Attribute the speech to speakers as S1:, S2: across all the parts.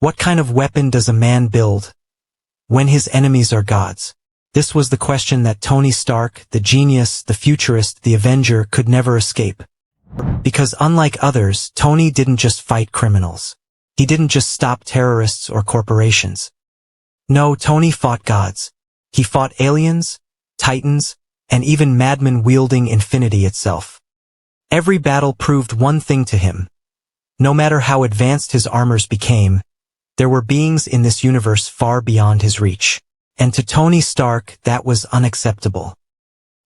S1: What kind of weapon does a man build when his enemies are gods? This was the question that Tony Stark, the genius, the futurist, the Avenger, could never escape. Because unlike others, Tony didn't just fight criminals. He didn't just stop terrorists or corporations. No, Tony fought gods. He fought aliens, titans, and even madmen wielding infinity itself. Every battle proved one thing to him. No matter how advanced his armors became, there were beings in this universe far beyond his reach. And to Tony Stark, that was unacceptable.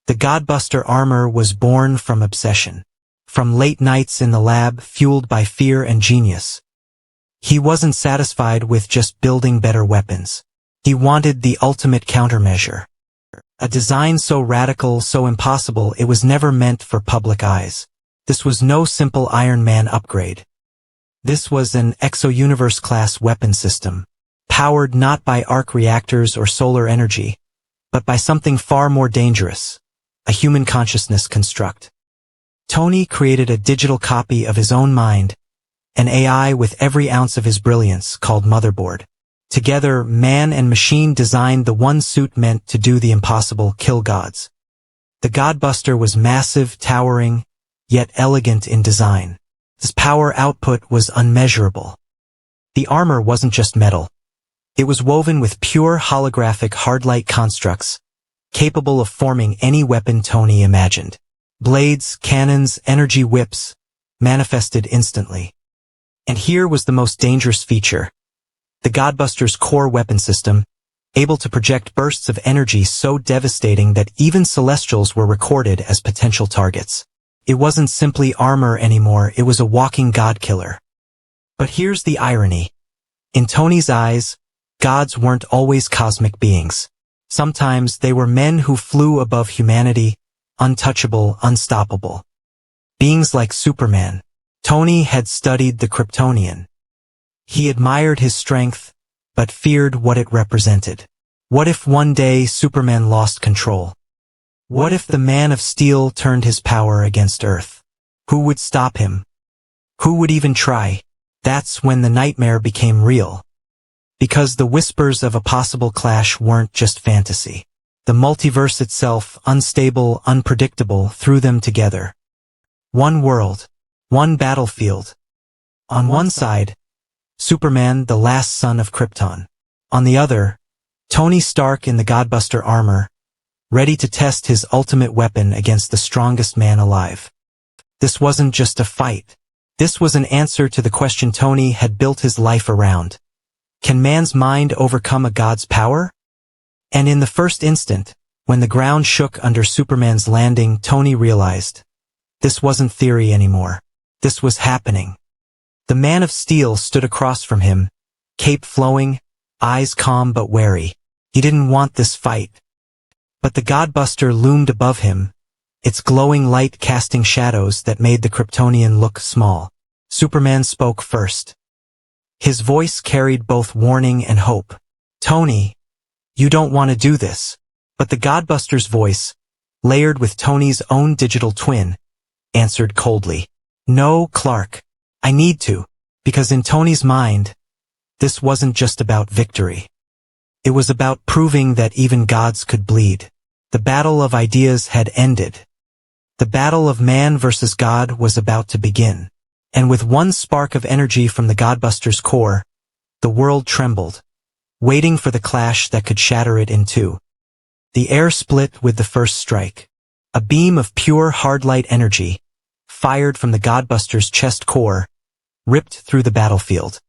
S1: The Godbuster Armor was born from obsession. From late nights in the lab, fueled by fear and genius. He wasn't satisfied with just building better weapons. He wanted the ultimate countermeasure. A design so radical, so impossible, it was never meant for public eyes. This was no simple Iron Man upgrade. This was an exo-universe-class weapon system, powered not by arc reactors or solar energy, but by something far more dangerous, a human consciousness construct. Tony created a digital copy of his own mind, an AI with every ounce of his brilliance called Motherboard. Together, man and machine designed the one suit meant to do the impossible, kill gods. The Godbuster was massive, towering, yet elegant in design. Its power output was unmeasurable. The armor wasn't just metal. It was woven with pure holographic hard-light constructs, capable of forming any weapon Tony imagined. Blades, cannons, energy whips, manifested instantly. And here was the most dangerous feature. The Godbuster's core weapon system, able to project bursts of energy so devastating that even Celestials were recorded as potential targets. It wasn't simply armor anymore, it was a walking god-killer. But here's the irony. In Tony's eyes, gods weren't always cosmic beings. Sometimes they were men who flew above humanity, untouchable, unstoppable. Beings like Superman. Tony had studied the Kryptonian. He admired his strength, but feared what it represented. What if one day Superman lost control? What if the Man of Steel turned his power against Earth? Who would stop him? Who would even try? That's when the nightmare became real. Because the whispers of a possible clash weren't just fantasy. The multiverse itself, unstable, unpredictable, threw them together. One world, one battlefield. On one side, Superman, the last son of Krypton. On the other, Tony Stark in the Godbuster armor, ready to test his ultimate weapon against the strongest man alive. This wasn't just a fight. This was an answer to the question Tony had built his life around. Can man's mind overcome a god's power? And in the first instant, when the ground shook under Superman's landing, Tony realized this wasn't theory anymore. This was happening. The Man of Steel stood across from him, cape flowing, eyes calm but wary. He didn't want this fight. But the Godbuster loomed above him, its glowing light casting shadows that made the Kryptonian look small. Superman spoke first. His voice carried both warning and hope. Tony, you don't want to do this. But the Godbuster's voice, layered with Tony's own digital twin, answered coldly. No, Clark. I need to. Because in Tony's mind, this wasn't just about victory. It was about proving that even gods could bleed. The battle of ideas had ended. The battle of man versus God was about to begin. And with one spark of energy from the Godbuster's core, the world trembled, waiting for the clash that could shatter it in two. The air split with the first strike. A beam of pure hard-light energy, fired from the Godbuster's chest core, ripped through the battlefield.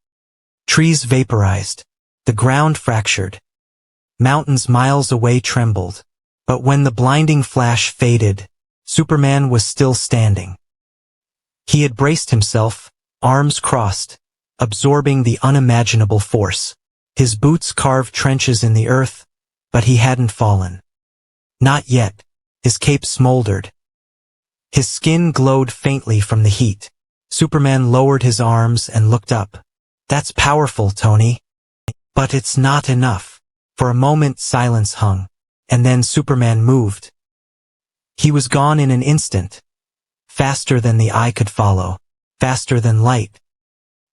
S1: Trees vaporized. The ground fractured. Mountains miles away trembled. But when the blinding flash faded, Superman was still standing. He had braced himself, arms crossed, absorbing the unimaginable force. His boots carved trenches in the earth, but he hadn't fallen. Not yet. His cape smoldered. His skin glowed faintly from the heat. Superman lowered his arms and looked up. That's powerful, Tony. But it's not enough. For a moment silence hung, and then Superman moved. He was gone in an instant. Faster than the eye could follow. Faster than light.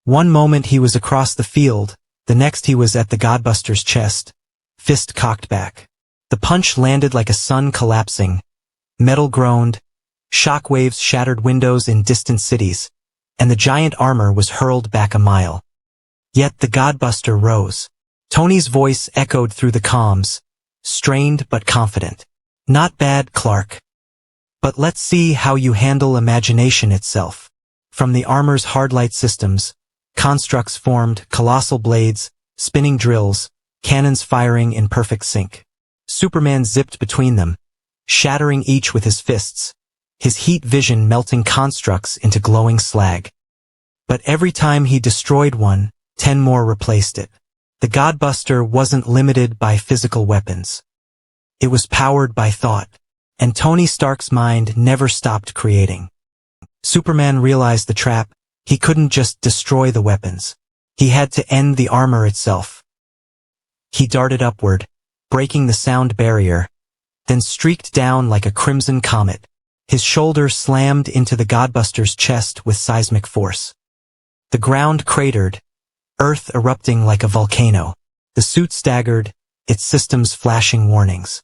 S1: One moment he was across the field, The next he was at the Godbuster's chest, fist cocked back. The punch landed like a sun collapsing. Metal groaned, shockwaves shattered windows in distant cities, and the giant armor was hurled back a mile. Yet the Godbuster rose. Tony's voice echoed through the comms, strained but confident. Not bad, Clark. But let's see how you handle imagination itself. From the armor's hardlight systems, constructs formed, colossal blades, spinning drills, cannons firing in perfect sync. Superman zipped between them, shattering each with his fists, his heat vision melting constructs into glowing slag. But every time he destroyed one, 10 more replaced it. The Godbuster wasn't limited by physical weapons. It was powered by thought, and Tony Stark's mind never stopped creating. Superman realized the trap. He couldn't just destroy the weapons. He had to end the armor itself. He darted upward, breaking the sound barrier, then streaked down like a crimson comet. His shoulder slammed into the Godbuster's chest with seismic force. The ground cratered, Earth erupting like a volcano. The suit staggered, its systems flashing warnings.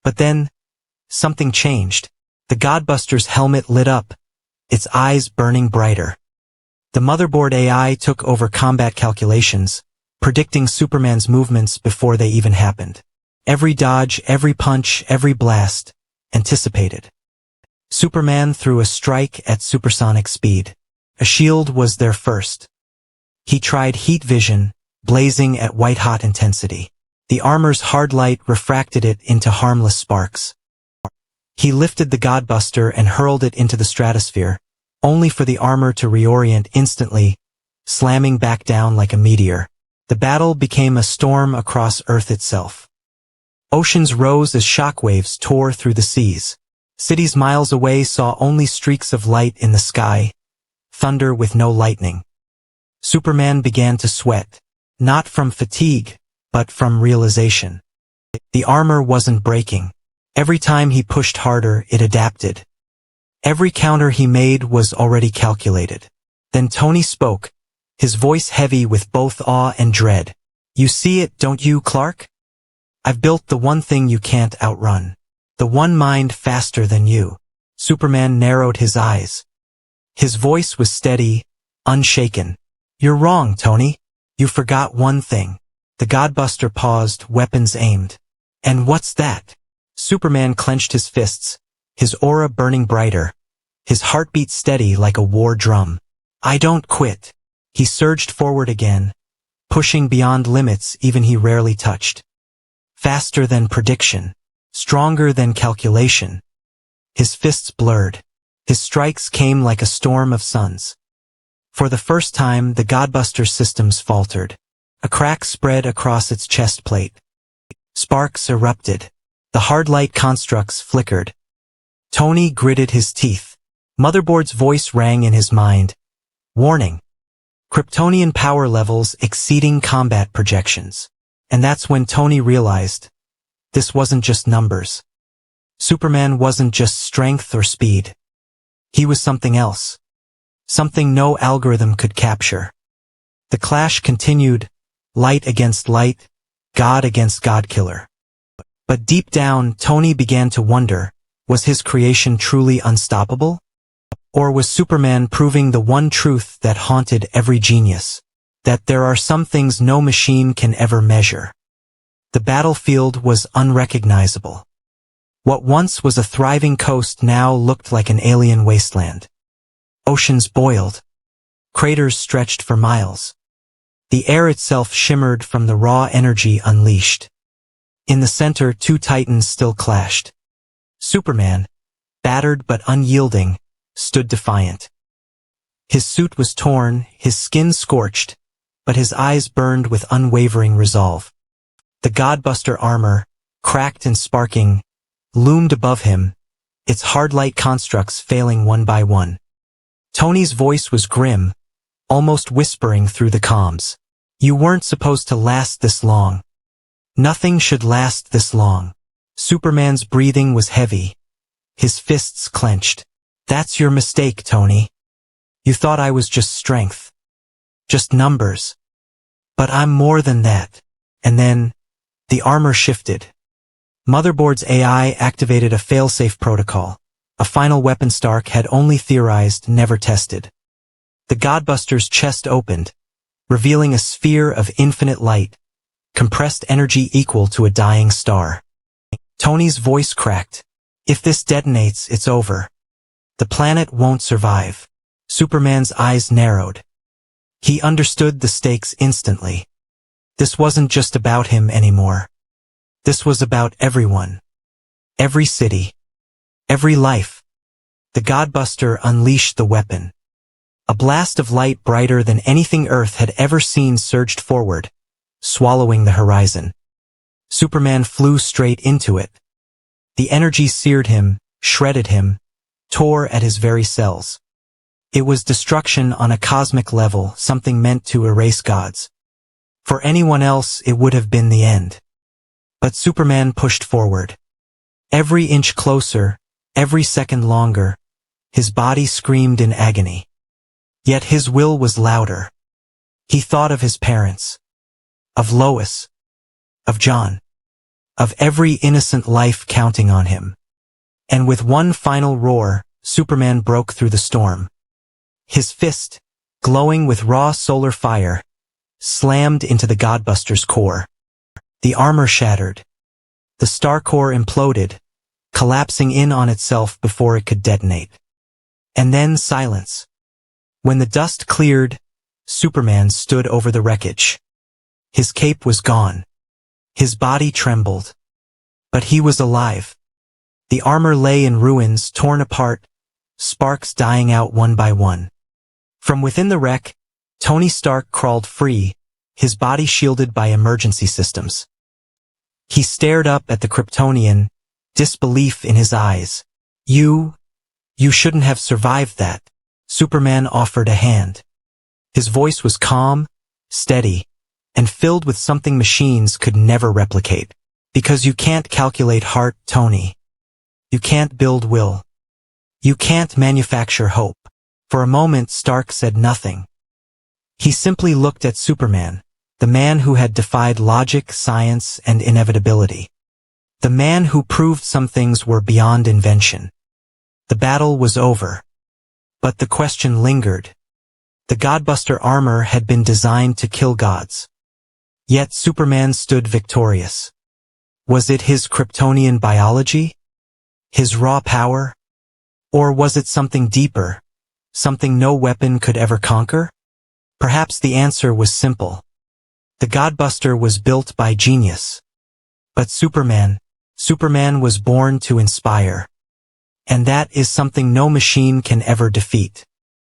S1: But then, something changed. The Godbuster's helmet lit up, its eyes burning brighter. The motherboard AI took over combat calculations, predicting Superman's movements before they even happened. Every dodge, every punch, every blast, anticipated. Superman threw a strike at supersonic speed. A shield was there first. He tried heat vision, blazing at white-hot intensity. The armor's hard light refracted it into harmless sparks. He lifted the Godbuster and hurled it into the stratosphere, only for the armor to reorient instantly, slamming back down like a meteor. The battle became a storm across Earth itself. Oceans rose as shockwaves tore through the seas. Cities miles away saw only streaks of light in the sky, thunder with no lightning. Superman began to sweat, not from fatigue, but from realization. The armor wasn't breaking. Every time he pushed harder, it adapted. Every counter he made was already calculated. Then Tony spoke, his voice heavy with both awe and dread. You see it, don't you, Clark? I've built the one thing you can't outrun. The one mind faster than you. Superman narrowed his eyes. His voice was steady, unshaken. You're wrong, Tony. You forgot one thing. The Godbuster paused, weapons aimed. And what's that? Superman clenched his fists, his aura burning brighter, his heartbeat steady like a war drum. I don't quit. He surged forward again, pushing beyond limits even he rarely touched. Faster than prediction, stronger than calculation. His fists blurred. His strikes came like a storm of suns. For the first time, the Godbuster systems faltered. A crack spread across its chest plate. Sparks erupted. The hard light constructs flickered. Tony gritted his teeth. Motherboard's voice rang in his mind. Warning. Kryptonian power levels exceeding combat projections. And that's when Tony realized, this wasn't just numbers. Superman wasn't just strength or speed. He was something else. Something no algorithm could capture. The clash continued, light against light, God against God-killer. But deep down, Tony began to wonder, was his creation truly unstoppable? Or was Superman proving the one truth that haunted every genius? That there are some things no machine can ever measure. The battlefield was unrecognizable. What once was a thriving coast now looked like an alien wasteland. Oceans boiled. Craters stretched for miles. The air itself shimmered from the raw energy unleashed. In the center, two titans still clashed. Superman, battered but unyielding, stood defiant. His suit was torn, his skin scorched, but his eyes burned with unwavering resolve. The Godbuster armor, cracked and sparking, loomed above him, its hard light constructs failing one by one. Tony's voice was grim, almost whispering through the comms. You weren't supposed to last this long. Nothing should last this long. Superman's breathing was heavy. His fists clenched. That's your mistake, Tony. You thought I was just strength. Just numbers. But I'm more than that. And then, the armor shifted. Motherboard's AI activated a failsafe protocol, a final weapon Stark had only theorized, never tested. The Godbuster's chest opened, revealing a sphere of infinite light, compressed energy equal to a dying star. Tony's voice cracked. If this detonates, it's over. The planet won't survive. Superman's eyes narrowed. He understood the stakes instantly. This wasn't just about him anymore. This was about everyone. Every city. Every life. The Godbuster unleashed the weapon. A blast of light brighter than anything Earth had ever seen surged forward, swallowing the horizon. Superman flew straight into it. The energy seared him, shredded him, tore at his very cells. It was destruction on a cosmic level, something meant to erase gods. For anyone else, it would have been the end. But Superman pushed forward. Every inch closer, every second longer, his body screamed in agony. Yet his will was louder. He thought of his parents, of Lois, of John, of every innocent life counting on him. And with one final roar, Superman broke through the storm. His fist, glowing with raw solar fire, slammed into the Godbuster's core. The armor shattered. The star core imploded, collapsing in on itself before it could detonate. And then silence. When the dust cleared, Superman stood over the wreckage. His cape was gone. His body trembled. But he was alive. The armor lay in ruins, torn apart, sparks dying out one by one. From within the wreck, Tony Stark crawled free, his body shielded by emergency systems. He stared up at the Kryptonian, disbelief in his eyes. You shouldn't have survived that. Superman offered a hand. His voice was calm, steady, and filled with something machines could never replicate. Because you can't calculate heart, Tony. You can't build will. You can't manufacture hope. For a moment, Stark said nothing. He simply looked at Superman, the man who had defied logic, science, and inevitability. The man who proved some things were beyond invention. The battle was over. But the question lingered. The Godbuster armor had been designed to kill gods. Yet Superman stood victorious. Was it his Kryptonian biology? His raw power? Or was it something deeper, something no weapon could ever conquer? Perhaps the answer was simple. The Godbuster was built by genius. But Superman was born to inspire. And that is something no machine can ever defeat.